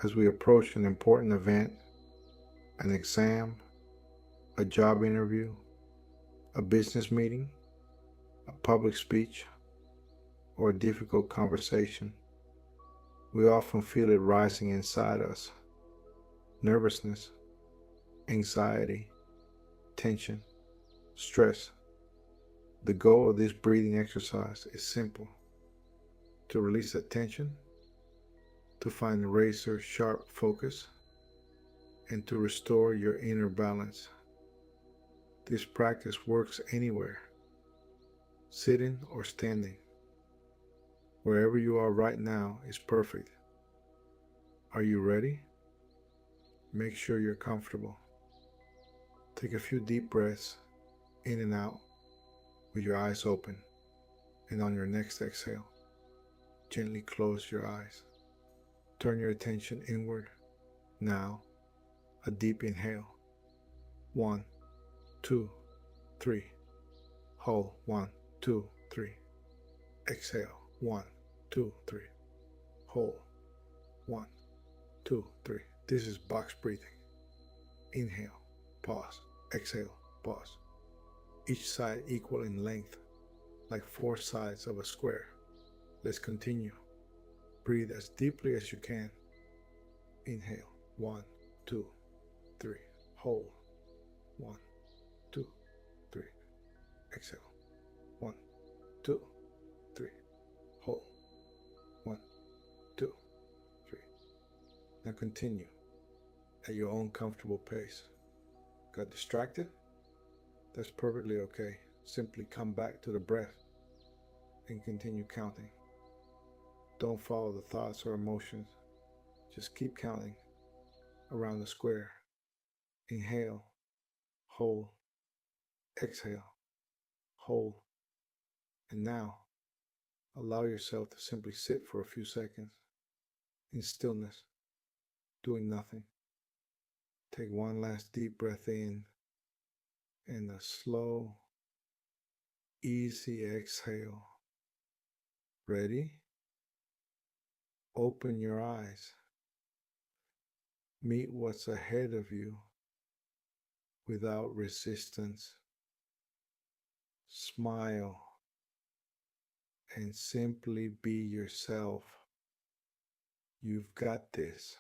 as we approach an important event, an exam, a job interview, a business meeting, a public speech, or a difficult conversation. We often feel it rising inside us: nervousness, anxiety, tension, stress. The goal of this breathing exercise is simple: to release that tension, to find a razor sharp focus, and to restore your inner balance. This practice works anywhere, sitting or standing. Wherever you are right now is perfect. Are you ready? Make sure you're comfortable. Take a few deep breaths in and out with your eyes open, and on your next exhale, gently close your eyes. Turn your attention inward. Now, a deep inhale. 1, 2, 3. Hold. 1, 2, 3. Exhale. 1, 2, 3. Hold. 1, 2, 3. This is box breathing. Inhale, pause, exhale, pause. Each side equal in length, like 4 sides of a square. Let's continue. Breathe as deeply as you can. Inhale. 1, 2, 3. Hold. 1, 2, 3. Exhale. 1, 2, 3. Hold. 1, 2, 3. Now continue at your own comfortable pace. Got distracted? That's perfectly okay. Simply come back to the breath and continue counting. Don't follow the thoughts or emotions. Just keep counting around the square. Inhale, hold, exhale, hold. And now, allow yourself to simply sit for a few seconds in stillness, doing nothing. Take one last deep breath in and a slow, easy exhale. Ready? Open your eyes. Meet what's ahead of you without resistance. Smile and simply be yourself. You've got this.